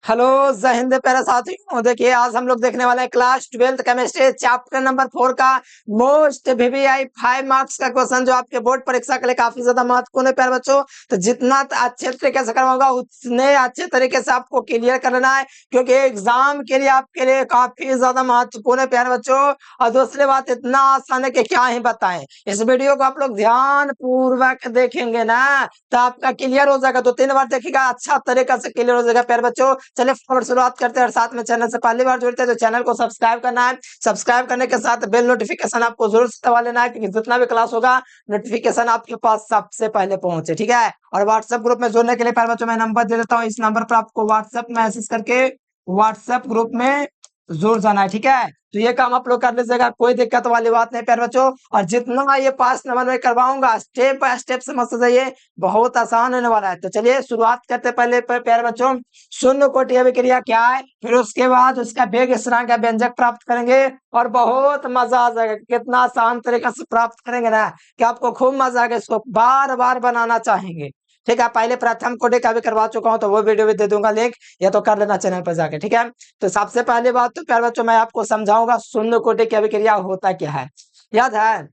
Hello. जय हिंद प्यारे साथियों, देखिए आज हम लोग देखने वाले हैं class 12th chemistry chapter number 4 का मोस्ट वीवीआई 5 मार्क्स का क्वेश्चन जो आपके बोर्ड परीक्षा के लिए काफी ज्यादा महत्वपूर्ण है प्यारे बच्चों। तो जितना अच्छे तरीके से करवाऊंगा उतने अच्छे तरीके से आपको क्लियर करना है, क्योंकि एग्जाम के लिए आपके लिए काफी ज्यादा महत्वपूर्ण है प्यारे बच्चों। और दूसरी बात, इतना आसान है कि क्या ही बताएं। इस वीडियो को आप लोग ध्यान पूर्वक देखेंगे ना तो आपका क्लियर हो जाएगा। तो 3 बार देखिएगा, अच्छा तरीका से क्लियर हो जाएगा प्यारे बच्चों। चलिए फटाफट शुरुआत करते हैं और साथ में चैनल से पहली बार जुड़ते हैं तो चैनल को सब्सक्राइब करना है। सब्सक्राइब करने के साथ बेल नोटिफिकेशन आपको जरूर से दबा लेना है, क्योंकि जितना भी क्लास होगा नोटिफिकेशन आपके पास सबसे पहले पहुंचे, ठीक है। और व्हाट्सएप ग्रुप में जुड़ने के लिए प्यारे बच्चों मैं नंबर दे देता हूँ, इस नंबर पर आपको व्हाट्सएप मैसेज करके व्हाट्सएप ग्रुप में जुड़ जाना है, ठीक है। तो ये काम आप लोग कर लीजिएगा, कोई दिक्कत वाली बात नहीं प्यारे बच्चों। और जितना ये 5 नंबर में करवाऊंगा स्टेप बाय स्टेप समझते जाइए, बहुत आसान होने वाला है। तो चलिए शुरुआत करते हैं पहले प्यारे बच्चों। शून्य कोटि अभिक्रिया क्या है, फिर उसके बाद उसका वेग स्थिरांक का व्यंजक प्राप्त करेंगे और बहुत मजा आ जाएगा। कितना आसान तरीके से प्राप्त करेंगे ना कि आपको खूब मजा आएगा, इसको बार बार बनाना चाहेंगे। ठीक है, पहले प्रथम कोटि का भी करवा चुका हूं तो वो वीडियो भी दे दूंगा लिंक, या तो कर लेना चैनल पर जाके, ठीक है। तो सबसे पहले बात तो प्यारे बच्चों मैं आपको समझाऊंगा शून्य कोटि की अभिक्रिया होता क्या है। याद है?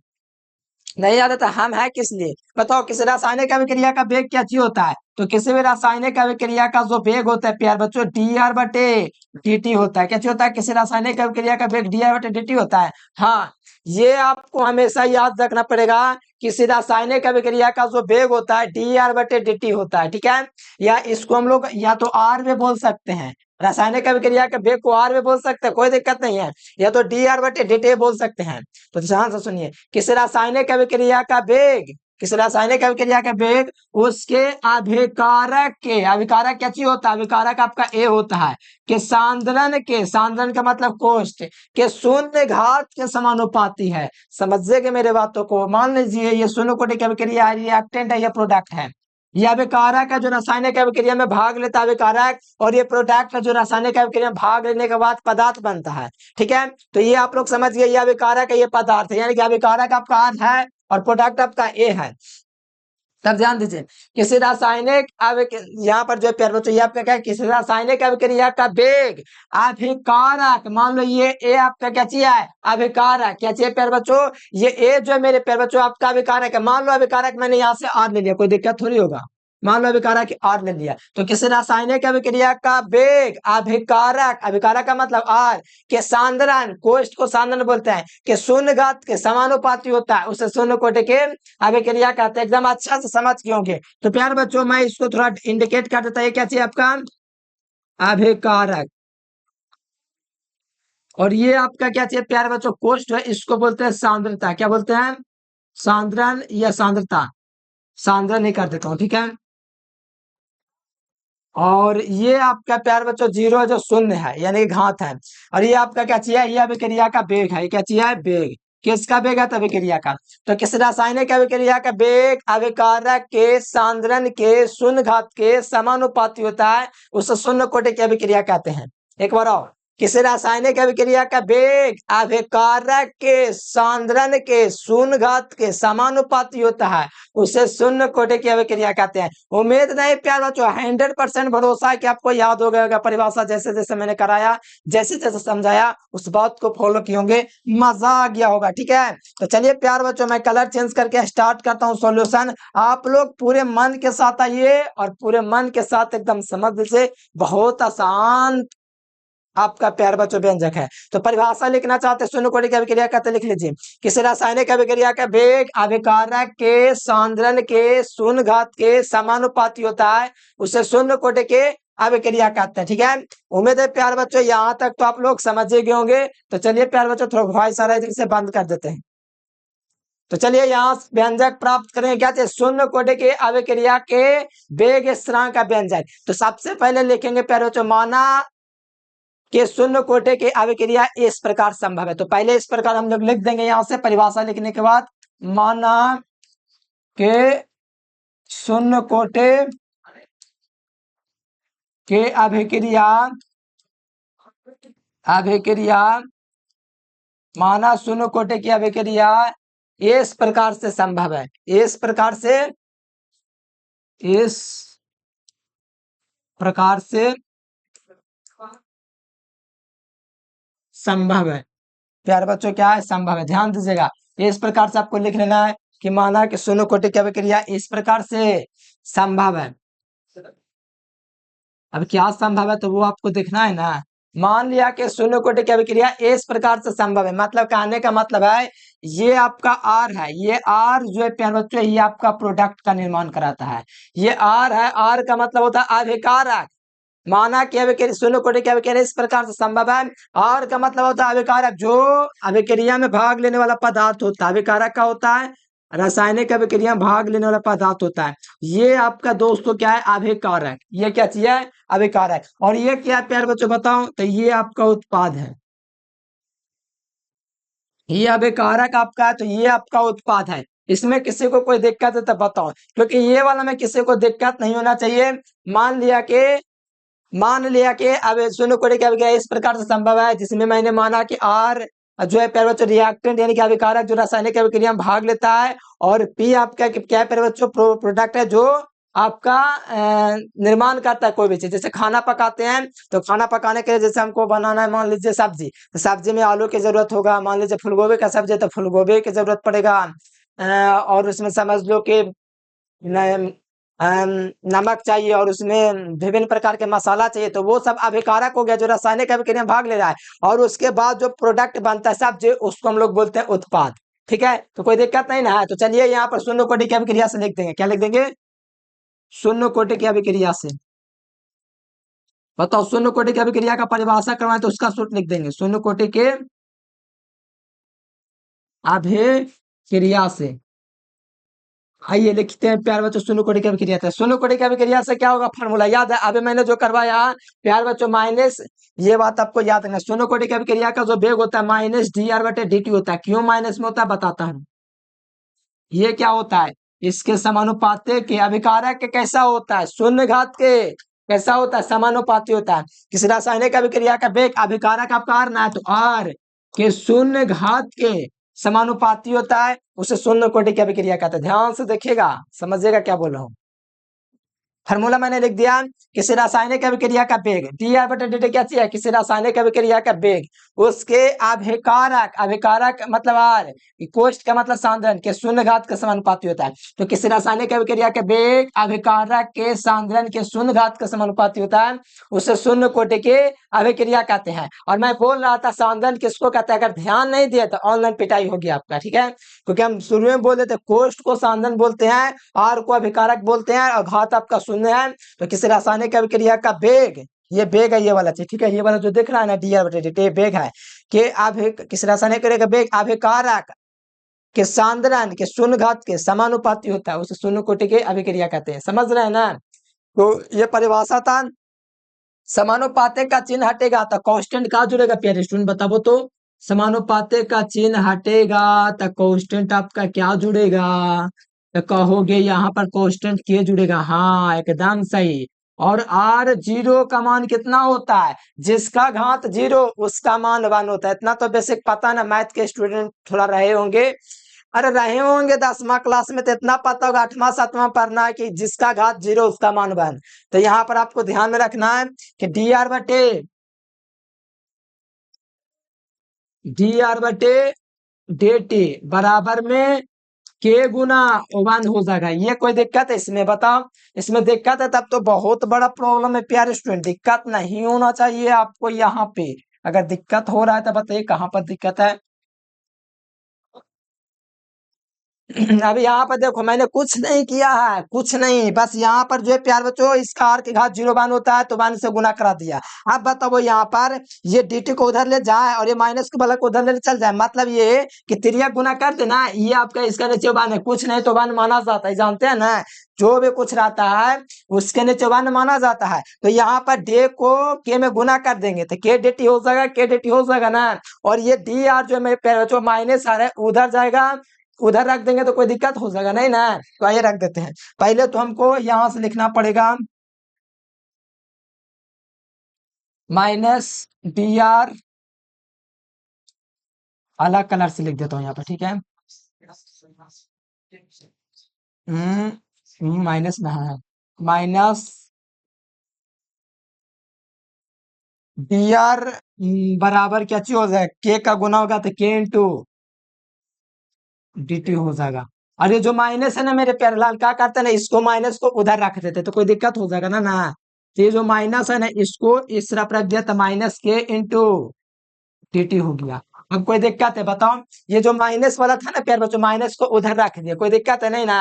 नहीं याद है तो हम है किस लिए बताओ। किसी रासायनिक अभिक्रिया का वेग क्या चीज होता है? तो किसी भी रासायनिक अभिक्रिया का जो वेग होता है प्यार बच्चों डी आर बटे dt होता है। क्या चीज होता है? किसी रासायनिक अभिक्रिया का वेग डी आर बटे dt होता है। हाँ, ये आपको हमेशा याद रखना पड़ेगा। किसी रासायनिक अभिक्रिया का जो वेग होता है डी आर बटे dt होता है, ठीक है। या इसको हम लोग या तो आर में बोल सकते हैं, रासायनिक अभिक्रिया के वेग को आर में बोल सकते हैं, कोई दिक्कत नहीं है। या तो डी आर बटे dt बोल सकते हैं। तो ध्यान से सुनिए, किसी रासायनिक अभिक्रिया का वेग, किसी रासायनिक अभिक्रिया का वेग उसके अभिकारक के, अभिकारक क्या चीज होता है? अभिकारक आपका ए होता है कि सांद्रण के, सांद्रण का मतलब कोष्ट के शून्य घात के समानुपाती है। समझिएगा मेरे बातों को। मान लीजिए ये शून्य कोटि की अभिक्रिया है, रिएक्टेंट है, ये प्रोडक्ट है। ये अभिकारक है जो रासायनिक अभिक्रिया में भाग लेता है, अभिकारक। और ये प्रोडक्ट है जो रासायनिक अभिक्रिया में भाग लेने के बाद पदार्थ बनता है, ठीक है। तो ये आप लोग समझ गए, ये अभिकारक है, ये पदार्थ है, यानी कि अभिकारक आपका आर है और प्रोडक्ट आपका ए है। तब ध्यान दीजिए, किसी रासायनिक यहाँ पर जो प्यार बच्चों ये आपका क्या है? किसी रासायनिक अभिक्रिया का वेग अभिकारक, मान लो ये ए आपका क्या चीज है? अभिकारक। क्या चाहिए प्यार बच्चों? ये ए जो है मेरे प्यार बच्चों आपका अभिकारक है। मान लो अभिकारक मैंने यहाँ से आर ले लिया, कोई दिक्कत थोड़ी होगा। मान लो अभिकारक आर ले लिया, तो किसी रासायनिक अभिक्रिया का वेग अभिकारक, अभिकारक का मतलब आर के सांद्रण, कोष्ठ को सांद्रण बोलते हैं, कि शून्य घात के समानुपाती होता है, उसे शून्य कोटि के अभिक्रिया कहते हैं। एकदम अच्छा से समझ के होंगे। तो प्यार बच्चों मैं इसको थोड़ा इंडिकेट कर देता है, क्या चाहिए आपका? अभिकारक। और ये आपका क्या चाहिए प्यार बच्चों? कोष्ठ है, इसको बोलते हैं सांद्रता। क्या बोलते हैं? सांद्रण या सांद्रता। सांद्रण ही कर देता हूं, ठीक है। और ये आपका प्यार बच्चों जीरो है जो शून्य है, यानी कि घात है। और ये आपका क्या चाहिए? ये अभिक्रिया का वेग है। क्या चाहिए? वेग। किसका वेग है? तो अभिक्रिया का। तो किस रासायनिक अभिक्रिया का वेग अभिकारक के सांद्रण के शून्य घात के समानुपाती होता है, उसे शून्य कोटि की अभिक्रिया कहते हैं। एक बार और, किसी रासायनिक अभिक्रिया का वेग अभिकारक के सांद्रण के शून्य घात के समानुपाती होता है, उसे शून्य कोटि की अभिक्रिया कहते हैं। उम्मीद नहीं प्यार बच्चों, 100% भरोसा है कि आपको याद हो गया परिभाषा, जैसे जैसे मैंने कराया, जैसे जैसे समझाया उस बात को फॉलो किए होंगे, मजा आ गया होगा, ठीक है। तो चलिए प्यार बच्चों मैं कलर चेंज करके स्टार्ट करता हूँ सॉल्यूशन। आप लोग पूरे मन के साथ आइए और पूरे मन के साथ एकदम समझ से, बहुत आसान आपका प्यार बच्चों व्यंजक है। तो परिभाषा लिखना चाहते शून्य कोटि की अभिक्रिया कहते लिख लीजिए, किसी रासायनिक अभिक्रिया का वेग अभिकारक के सांद्रण के शून्य घात के समानुपाती होता है, उसे शून्य कोटि के अभिक्रिया कहते हैं, ठीक है। उम्मीद है प्यार बच्चों यहाँ तक तो आप लोग समझ गए होंगे। तो चलिए प्यार बच्चों थोड़ा वॉइस आ रहा है, इसे बंद कर देते हैं। तो चलिए यहाँ व्यंजक प्राप्त करेंगे, क्या चाहिए? शून्य कोटि के अभिक्रिया के वेग स्थिरांक का व्यंजक। तो सबसे पहले लिखेंगे प्यार बच्चों, माना कि शून्य कोटि की अभिक्रिया इस प्रकार संभव है। तो पहले इस प्रकार हम लोग लिख देंगे यहां से परिभाषा लिखने के बाद, माना कि शून्य कोटि के अभिक्रिया, अभिक्रिया माना शून्य कोटि की अभिक्रिया इस प्रकार से संभव है, इस प्रकार से, इस प्रकार से संभव है। प्यारे बच्चों क्या है, संभव है। ध्यान दीजिएगा, इस प्रकार से आपको लिख लेना है कि माना कि शून्य कोटि की अभिक्रिया इस प्रकार से संभव है। अब क्या संभव है तो वो आपको देखना है ना। मान लिया कि शून्य कोटि की अभिक्रिया इस प्रकार से संभव है, मतलब कहने का मतलब है ये आपका आर है, ये आर जो है प्यारे बच्चों ये आपका प्रोडक्ट का निर्माण कराता है। ये आर है, आर का मतलब होता है अभिकारक। माना कि अभिक्रिया शून्य कोटि की अभिक्रिया इस प्रकार से संभव है। आर का मतलब होता है अभिकारक, जो अभिक्रिया में भाग लेने वाला पदार्थ होता है। अभिकारक का होता है रासायनिक अभिक्रिया में भाग लेने वाला पदार्थ होता है। ये आपका दोस्तों क्या है, अभिकारक। ये क्या चीज है, अभिकारक। और ये क्या है प्यारे बच्चों बताओ, तो ये आपका उत्पाद है। ये अभिकारक आपका है, तो ये आपका उत्पाद है। इसमें किसी को कोई दिक्कत है तो बताओ, क्योंकि ये वाला में किसी को दिक्कत नहीं होना चाहिए। मान लिया कि अब शून्य कोटि की अभिक्रिया इस प्रकार से संभव है, जिसमें मैंने माना कि आर जो है प्यारे बच्चों रिएक्टेंट यानी कि अभिकारक जो रासायनिक अभिक्रिया में भाग लेता है, और पी आपका क्या है प्यारे बच्चों, प्रोडक्ट है जो आपका निर्माण करता है कोई भी चीज। जैसे खाना पकाते हैं, तो खाना पकाने के लिए जैसे हमको बनाना है मान लीजिए सब्जी, तो सब्जी में आलू की जरूरत होगा। मान लीजिए फूलगोभी का सब्जी है तो फूलगोभी की जरूरत पड़ेगा। और उसमें समझ लो कि नमक चाहिए, और उसमें विभिन्न प्रकार के मसाला चाहिए, तो वो सब अभिकारक हो गया जो रासायनिक अभिक्रिया में भाग ले रहा है। और उसके बाद जो प्रोडक्ट बनता है सब्जी, उसको हम लोग बोलते हैं उत्पाद। ठीक है, तो कोई दिक्कत नहीं ना है। तो चलिए यहाँ पर शून्य कोटि की अभिक्रिया से लिख देंगे, क्या लिख देंगे, शून्य कोटि की अभिक्रिया से। बताओ, शून्य कोटि की अभिक्रिया का परिभाषा करवाएं तो उसका सूत्र लिख देंगे, शून्य कोटि के अभिक्रिया से। आइए लिखते हैं प्यार बच्चों, शून्य कोटि की अभिक्रिया था। शून्य कोटि की अभिक्रिया से क्या होगा, फार्मूला याद है अभी मैंने जो करवाया प्यार बच्चों, माइनस, ये बात आपको याद रखना। शून्य कोटि की अभिक्रिया का जो वेग होता है माइनस डी आर बटे डी टी होता है। क्यों माइनस में होता है बताता हूँ। ये क्या होता है, इसके समानुपाती के अभिकारक के कैसा होता है, शून्य घात के कैसा होता है, समानुपाती होता है। किसी रासायनिक अभिक्रिया का वेग अभिकारक आपका आर ना है, तो आर के शून्य घात के समानुपाती होता है, उसे शून्य कोटि की अभिक्रिया कहते हैं। ध्यान से देखिएगा, समझिएगा क्या बोल रहा हूं। फार्मूला मैंने लिख दिया, किसी रासायनिक अभिक्रिया का वेग डी आर बटे डी टी क्या चाहिए, किसी रासायनिक अभिक्रिया का वेग उसके अभिकारक, अभिकारक मतलब आर, कोष्ठ का मतलब सांद्रण के शून्य घात के समानुपाती होता है। तो किसी रासायनिक अभिक्रिया के वेग अभिकारक के सांद्रण के शून्य घात के समानुपाती होता है, उसे शून्य कोटि के अभिक्रिया कहते हैं। और मैं बोल रहा था सांद्रण किसको कहते हैं, अगर ध्यान नहीं दिया तो ऑनलाइन पिटाई होगी आपका। ठीक है, क्योंकि हम शुरू में बोले थे कोष्ठ को सांद्रण बोलते हैं, आर को अभिकारक बोलते हैं, और घात आपका शून्य है। तो किसी रासायनिक अभिक्रिया का वेग, ये वेग है ये वाला चीज। ठीक है, ये वाला जो दिख रहा है ना डी आर बटे डी वेग है कि किसी रासायनिक अभिक्रिया का वेग अभिकारक के सांद्रण के शून्य घात के समानुपाती होता है, उसे शून्य कोटि के अभिक्रिया कहते हैं। समझ रहे हैं ना। तो ये परिभाषा था। समानुपाते का चिन्ह हटेगा तो कांस्टेंट का जुड़ेगा, प्यारे स्टूडेंट बताओ तो। समानुपाते का चिन्ह हटेगा तो कांस्टेंट आपका क्या जुड़ेगा, तो कहोगे यहाँ पर कांस्टेंट के जुड़ेगा। हाँ एकदम सही। और आर जीरो का मान कितना होता है, जिसका घात जीरो उसका मान वन होता है। इतना तो बेसिक पता ना, मैथ के स्टूडेंट थोड़ा रहे होंगे। अरे रहे होंगे 10वां क्लास में, तो इतना पता होगा 8वां 7वां पढ़ना है कि जिसका घात जीरो उसका मान वन। तो यहाँ पर आपको ध्यान में रखना है कि डी आर बटे डी टी बराबर में के गुना वन हो जाएगा। ये कोई दिक्कत है इसमें बताओ, इसमें दिक्कत है तब तो बहुत बड़ा प्रॉब्लम है प्यारे स्टूडेंट। दिक्कत नहीं होना चाहिए आपको यहाँ पे। अगर दिक्कत हो रहा है तो बताइए कहाँ पर दिक्कत है। अभी यहाँ पर देखो मैंने कुछ नहीं किया है, कुछ नहीं, बस यहाँ पर जो है प्यार बच्चों इसका आर के घात जीरो वन होता है तो वन से गुना करा दिया। अब बताओ यहाँ पर ये dt को उधर ले जाए और ये माइनस के बल को उधर ले चल जाए, मतलब ये कि तिरिया गुना कर देना, ये आपका इसका नीचे वन है, कुछ नहीं तो वन माना जाता है, जानते हैं ना। जो भी कुछ रहता है उसके नीचे वन माना जाता है। तो यहाँ पर डे को के में गुना कर देंगे तो के dt हो जाएगा, के dt हो जाएगा ना। और ये डी आर जो मेरे प्यारे बच्चों माइनस आ रहा है उधर जाएगा, उधर रख देंगे तो कोई दिक्कत हो जाएगा नहीं ना। तो आइए रख देते हैं। पहले तो हमको यहां से लिखना पड़ेगा माइनस डी आर, अलग कलर से लिख देता हूँ यहाँ पर, ठीक है। माइनस में है, माइनस डी आर बराबर क्या चीज हो जाएगा, के का गुना होगा तो के इंटू डी टी हो जाएगा। और ये जो माइनस है ना मेरे प्यारे लाल, क्या करते हैं ना, इसको माइनस को उधर रख देते तो कोई दिक्कत हो जाएगा ना ना। तो ये जो माइनस है ना, इसको इस तरफ रख दिया तो माइनस के इंटू dt हो गया। अब कोई दिक्कत है बताओ, ये जो माइनस वाला था ना प्यार बच्चों, माइनस को उधर रख दिया, कोई दिक्कत है नहीं ना।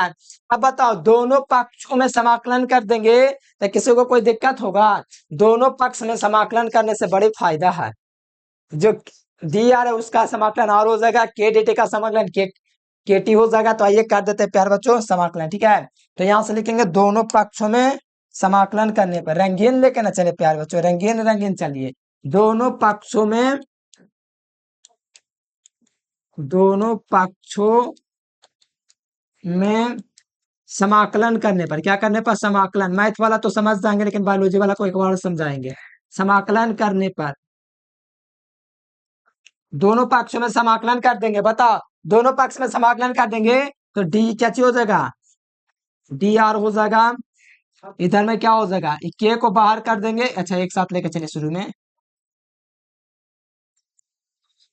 अब बताओ दोनों पक्षों में समाकलन कर देंगे तो किसी को कोई दिक्कत होगा? दोनों पक्ष में समाकलन करने से बड़ी फायदा है। जो डी आर है उसका समाकलन आर हो जाएगा, के dt का समाकलन के टी हो जाएगा। तो आइए कर देते हैं प्यार बच्चों समाकलन, ठीक है। तो यहां से लिखेंगे दोनों पक्षों में समाकलन करने पर, रंगीन लेके ना चले प्यार बच्चों, रंगीन रंगीन चलिए। दोनों पक्षों में, दोनों पक्षों में समाकलन करने पर, क्या करने पर? समाकलन। मैथ वाला तो समझ जाएंगे लेकिन बायोलॉजी वाला को एक बार समझाएंगे। समाकलन करने पर दोनों पक्षों में समाकलन कर देंगे, बताओ दोनों पक्ष में समाकलन कर देंगे तो डी क्या चीज हो जाएगा, डी आर हो जाएगा। इधर में क्या हो जाएगा, के को बाहर कर देंगे। अच्छा एक साथ लेकर चलिए शुरू में,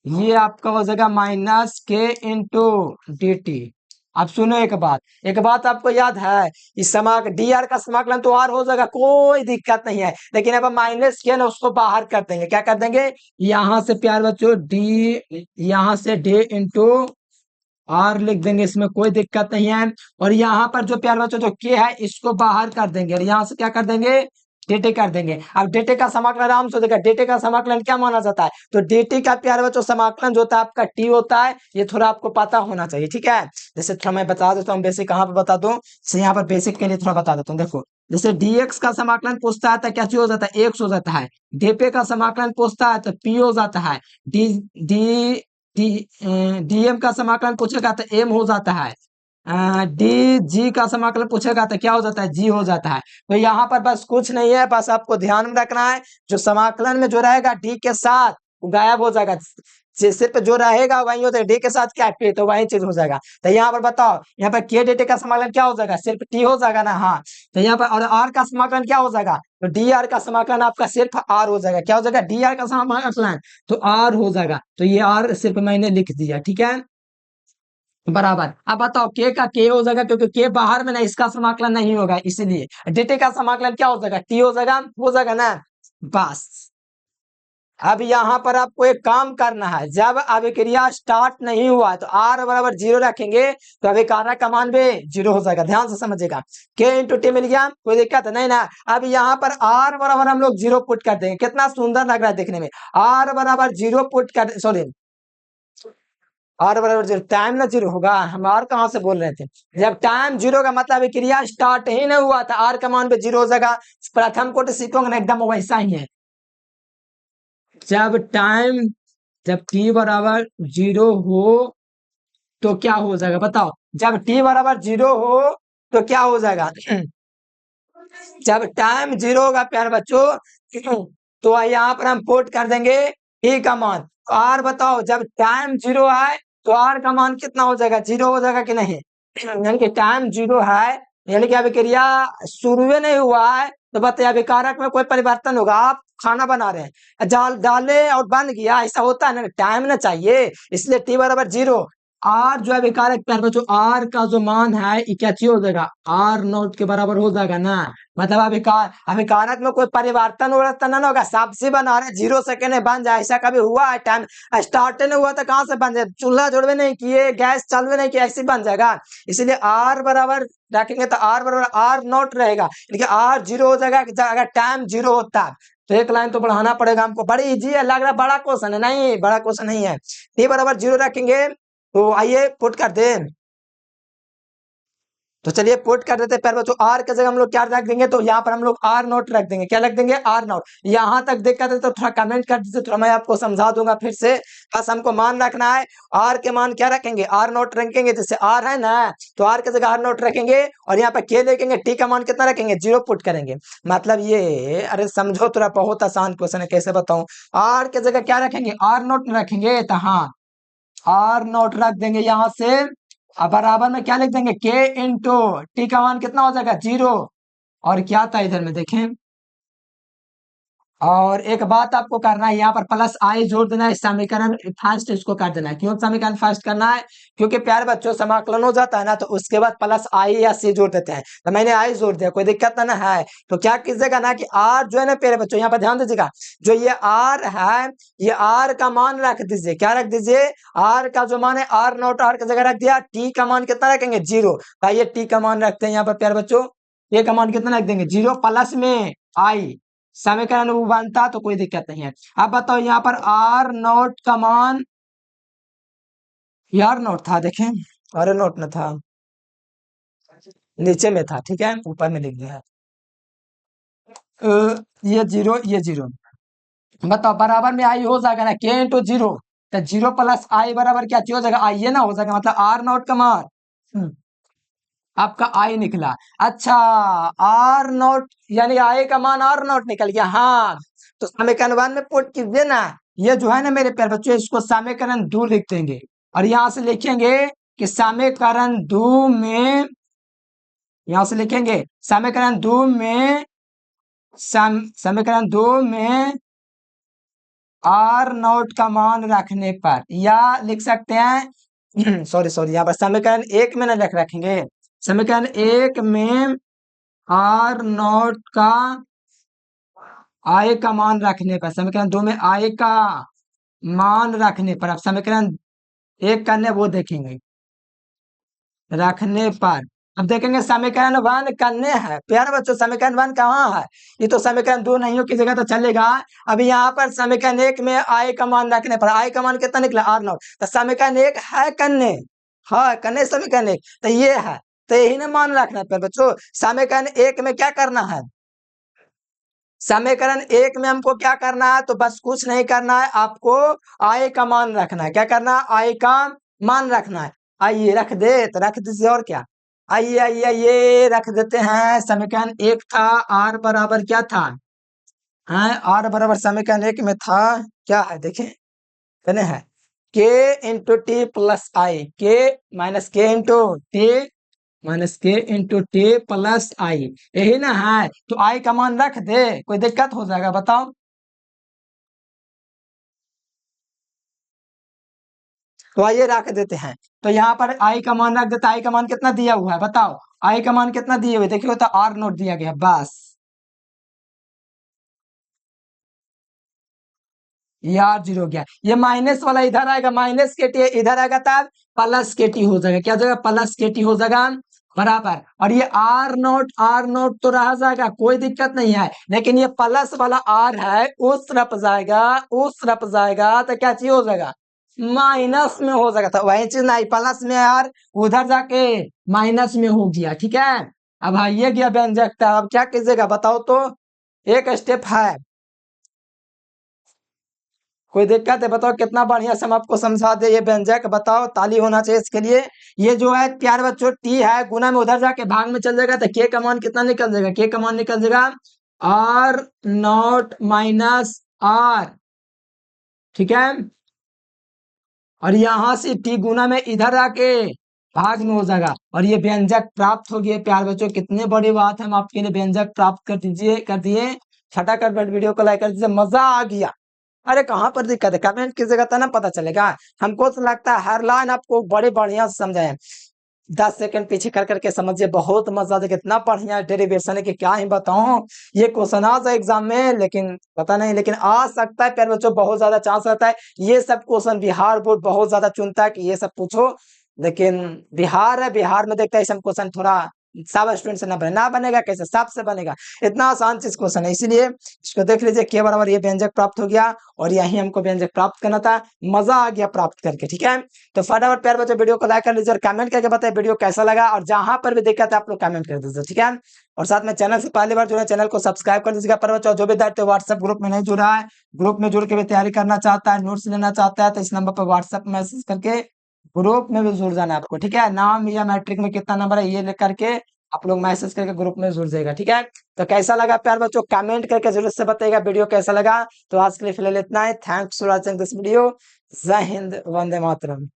ये आपका हो जाएगा माइनस के इंटू डी टी। अब सुनो एक बात, एक बात आपको याद है, इस समाक डी आर का समाकलन तो आर हो जाएगा, कोई दिक्कत नहीं है। लेकिन अब माइनस के ना उसको बाहर कर देंगे, क्या कर देंगे, यहां से प्यार बच्चों डी, यहां से डी इंटू आर लिख देंगे, इसमें कोई दिक्कत नहीं है। और यहाँ पर जो प्यार बच्चों जो के है इसको बाहर कर देंगे और यहाँ से क्या कर देंगे, डेटे कर देंगे। अब डेटे का समाकलन आराम से हो जाएगा। डेटे का समाकलन क्या माना जाता है, तो डेटे का प्यार बच्चों समाकलन जो होता है आपका टी होता है, ये थोड़ा आपको पता होना चाहिए, ठीक है। जैसे थोड़ा मैं बता देता हूँ बेसिक, कहाँ पे बता दूं, यहाँ पर बेसिक के लिए थोड़ा बता देता हूँ। देखो जैसे dx का समाकलन पूछता है तो क्या चीज हो जाता है, एक्स हो जाता है। dp का समाकलन पूछता है तो p हो जाता है। डी डी डी डीएम का समाकलन पूछेगा तो एम हो जाता है। डी जी का समाकलन पूछेगा तो क्या हो जाता है, जी हो जाता है। तो यहाँ पर बस कुछ नहीं है, बस आपको ध्यान में रखना है जो समाकलन में जो रहेगा डी के साथ वो गायब हो जाएगा, सिर्फ जो रहेगा वही होता है, डी के साथ क्या पे तो वही चीज हो जाएगा। तो यहाँ पर बताओ, यहाँ पर के डी का समाकलन क्या हो जाएगा, सिर्फ टी हो जाएगा ना, हाँ। तो यहाँ पर और आर का समाकलन क्या हो जाएगा, तो डी आर का समाकलन आपका सिर्फ आर हो जाएगा, क्या हो जाएगा, डी आर का समाकलन तो आर हो जाएगा। तो ये आर सिर्फ मैंने लिख दिया, ठीक है बराबर। अब बताओ के का के हो जाएगा, क्योंकि के बाहर में ना, इसका समाकलन नहीं होगा, इसलिए dt का समाकलन क्या हो जाएगा, टी हो जाएगा ना, बस। अब यहाँ पर आपको एक काम करना है, जब अभिक्रिया स्टार्ट नहीं हुआ तो r बराबर 0 रखेंगे तो अभिकारक का मान भी 0 हो जाएगा, ध्यान से समझिएगा। k इंटू टी मिल गया, कोई दिक्कत नहीं ना। अब यहाँ पर r बराबर हम लोग 0 पुट कर देंगे, कितना सुंदर लग रहा है देखने में। r बराबर 0 पुट कर, सॉरी आर बराबर 0, टाइम ना 0 होगा, हम आर कहां से बोल रहे थे। जब टाइम 0 का मतलब क्रिया स्टार्ट ही नहीं हुआ था, आर का मान पे 0 हो जाएगा। प्रथम कोटि सीखोगे ना एकदम वैसा ही है। जब टाइम, जब टी बराबर 0 हो तो क्या हो जाएगा बताओ, जब टी बराबर 0 हो तो क्या हो जाएगा जब टाइम 0 होगा प्यारे बच्चों, तो यहाँ पर हम पुट कर देंगे टी का मान। तो आर बताओ, जब टाइम 0 है तो आर का मान कितना हो जाएगा, 0 हो जाएगा कि नहीं। यानी कि टाइम 0 है, यानी कि अभी क्रिया शुरू ही नहीं हुआ है, तो बताइए अभी कारक में कोई परिवर्तन होगा। आप खाना बना रहे हैं, जाल डाले और बन गया, ऐसा होता है ना, टाइम ना चाहिए, इसलिए टी बराबर 0। आर जो है विकारक प्यार बच्चों, आर का जो मान है ये क्या चीज हो जाएगा, आर नोट के बराबर हो जाएगा ना। मतलब अभिकारक में कोई परिवर्तन वर्तन ना होगा, सबसे बना रहे 0 सेकेंड में बन जाए, ऐसा कभी हुआ है, टाइम स्टार्ट नहीं हुआ तो कहाँ से बन जाए, चूल्हा जोड़वे नहीं किए, गैस चलवे नहीं किए, ऐसे बन जाएगा। इसलिए आर बराबर रखेंगे तो आर बराबर आर नोट रहेगा, लेकिन आर 0 हो जाएगा अगर टाइम 0 होता है। तो एक लाइन तो बढ़ाना पड़ेगा हमको, बड़ी इजी है, लग रहा है बड़ा क्वेश्चन है, नहीं बड़ा क्वेश्चन नहीं है। टी बराबर 0 रखेंगे तो आइए पुट कर दें, तो चलिए पुट कर देते हैं पहले बच्चों। आर की जगह हम लोग क्या रख देंगे, तो यहाँ पर हम लोग आर नोट रख देंगे, क्या रख देंगे, आर नोट। यहाँ तक दिक्कत है तो थोड़ा कमेंट कर दीजिए, थोड़ा मैं आपको समझा दूंगा फिर से। बस हमको मान रखना है, आर के मान क्या रखेंगे, आर नोट रखेंगे, जैसे आर है ना तो आर की जगह आर नोट रखेंगे, और यहाँ पे के देखेंगे, टी का मान कितना रखेंगे, 0 पुट करेंगे। मतलब ये, अरे समझो थोड़ा, बहुत आसान क्वेश्चन है, कैसे बताऊं। आर की जगह क्या रखेंगे, आर नोट रखेंगे, तो हाँ आर नोट रख देंगे यहाँ से। अब बराबर में क्या लिख देंगे, के इंटू टी का मान कितना हो जाएगा, 0। और क्या था इधर में देखें, और एक बात आपको करना है, यहाँ पर प्लस आई जोड़ देना है, समीकरण फर्स्ट इसको कर देना है। क्यों समीकरण फर्स्ट करना है? क्योंकि प्यारे बच्चों समाकलन हो जाता है ना, तो उसके बाद प्लस आई या सी जोड़ देते हैं, तो मैंने आई जोड़ दिया, कोई दिक्कत ना है। तो क्या कीजिएगा ना कि आर जो है ना प्यारे बच्चों, यहाँ पर ध्यान दीजिएगा, जो ये आर है, ये आर का मान रख दीजिए। क्या रख दीजिए? आर का जो मान है आर नॉट आर की जगह रख दिया। टी का मान कितना रखेंगे? 0। ये टी का मान रखते हैं यहाँ पर प्यारे बच्चों, ये का मान कितना रख देंगे? 0 प्लस में आई, समीकरण वो बनता, तो कोई दिक्कत नहीं है। अब बताओ यहाँ पर आर नॉट का मान, यार नोट था देखें, अरे नोट न था, नीचे में था, ठीक है, ऊपर में लिख दिया। ये 0 ये 0, बताओ बराबर में आई हो जाएगा ना, के इंटू 0, तो 0 प्लस आई बराबर क्या हो जाएगा? आई, ये ना हो जाएगा, मतलब आर नॉट का मान आपका आई निकला। अच्छा, आर नॉट यानी आई का मान आर नॉट निकल गया। हाँ, तो समीकरण 1 में पुट कीजिए ना, ये जो है ना मेरे प्यारे बच्चों, इसको समीकरण 2 लिख देंगे, और यहां से लिखेंगे कि समीकरण 2 में, यहां से लिखेंगे समीकरण 2 में, समीकरण 2 में आर नॉट का मान रखने पर, या लिख सकते हैं सॉरी सॉरी, यहाँ पर समीकरण 1 में ना रखेंगे, समीकरण 1 में आर नॉट का आई का मान रखने पर, समीकरण 2 में आई का मान रखने पर, अब समीकरण 1 करने वो देखेंगे रखने पर। अब देखेंगे समीकरण 1 करने हैं प्यारे बच्चों, समीकरण 1 कहाँ है? ये तो समीकरण 2 नहीं हो की जगह तो चलेगा। अभी यहाँ पर समीकरण 1 में आई का मान रखने पर, आई का मान कितना निकला? आर नॉट, तो समीकरण 1 है करने, हाँ करने समीकरण 1, तो ये है, तो यही ना मान रखना है बच्चों। समीकरण 1 में क्या करना है? समीकरण 1 में हमको क्या करना है? तो बस कुछ नहीं करना है, आपको आई का मान रखना है। क्या करना है? आई का मान रखना है। आइए रख दे, तो रख दीजिए, और क्या। आइए आइए आइए रख देते हैं। समीकरण 1 था, आर बराबर क्या था? आर बराबर समीकरण 1 में था, क्या है देखें, कहने है के इंटू टी प्लस आई, के माइनस के इंटू टी माइनस के इंटू टी प्लस आई, यही ना है। तो आई का मान रख दे, कोई दिक्कत हो जाएगा? बताओ। तो आइए रख देते हैं, तो यहाँ पर आई का मान रख देते, आई का मान कितना दिया हुआ है बताओ? आई का मान कितना दिए हुए देखिए, तो आर नोट दिया गया, बस यार 0 गया, ये माइनस वाला इधर आएगा, माइनस के टी इधर आएगा, तब प्लस के टी हो जाएगा। क्या हो जाएगा? प्लस के टी हो जाएगा बराबर। और ये आर नोट तो रह जाएगा, कोई दिक्कत नहीं है, लेकिन ये प्लस वाला आर है उस तरफ जाएगा, उस तरफ जाएगा, तो क्या चीज हो जाएगा? माइनस में हो जाएगा। तो वही चीज नहीं, प्लस में यार उधर जाके माइनस में हो गया, ठीक है। अब ये गया व्यंजकता, अब क्या कीजिएगा बताओ तो? एक स्टेप है, कोई दिक्कत है बताओ? कितना बढ़िया से हम आपको समझा दे ये व्यंजक, बताओ, ताली होना चाहिए इसके लिए। ये जो है प्यारे बच्चों टी है, गुना में उधर जाके भाग में चल जाएगा, तो के का मान कितना निकल जाएगा? के का मान निकल जाएगा आर नॉट माइनस आर, ठीक है। और यहां से टी गुना में इधर आके भाग में हो जाएगा, और ये व्यंजक प्राप्त हो गया प्यारे बच्चों। कितने बड़ी बात है, हम आपके लिए व्यंजक प्राप्त कर दिए। फटाफट वीडियो को लाइक कर दीजिए, मजा आ गया। अरे कहाँ पर दिक्कत है? कमेंट कीजिएगा तो ना पता चलेगा। हमको तो लगता है हर लाइन आपको बड़े बढ़िया से समझाए, 10 सेकंड पीछे कर करके समझिए, बहुत मजा आता है। कितना बढ़िया डेरिवेशन है कि क्या ही बताऊं। ये क्वेश्चन आ जाए एग्जाम में, लेकिन पता नहीं, लेकिन आ सकता है प्यारे बच्चों, बहुत ज्यादा चांस रहता है। ये सब क्वेश्चन बिहार बोर्ड बहुत ज्यादा चुनता है कि ये सब पूछो, लेकिन बिहार है, बिहार में देखता है सब क्वेश्चन थोड़ा सब स्टूडेंट से ना बनेगा, कैसे सब से बनेगा? इतना आसान चीज क्वेश्चन है, इसीलिए इसको देख लीजिए। के बराबर ये व्यंजक प्राप्त हो गया, और यही हमको व्यंजक प्राप्त करना था, मजा आ गया प्राप्त करके, ठीक है। तो फटाफट प्यार बच्चों वीडियो को लाइक कर लीजिए, और कमेंट करके बताइए वीडियो कैसा लगा, और जहां पर भी दिक्कत है आप लोग कमेंट कर दीजिए, ठीक है। और साथ में चैनल से पहली बार जुड़े, चैनल को सब्सक्राइब कर दीजिएगा। पर बच्चों जो भी विद्यार्थी व्हाट्सएप ग्रुप में नहीं जुड़ा है, ग्रुप में जुड़ के भी तैयारी करना चाहता है, नोट्स लेना चाहता है, तो इस नंबर पर व्हाट्सएप मैसेज करके ग्रुप में भी जुड़ जाना है आपको, ठीक है। नाम या मैट्रिक में कितना नंबर है ये लिख करके आप लोग मैसेज करके ग्रुप में जुड़ जाएगा, ठीक है। तो कैसा लगा प्यार बच्चों, कमेंट करके जरूर से बताइएगा वीडियो कैसा लगा। तो आज के लिए फिलहाल इतना ही। Thanks for watching this video. जय हिंद, वंदे मातरम।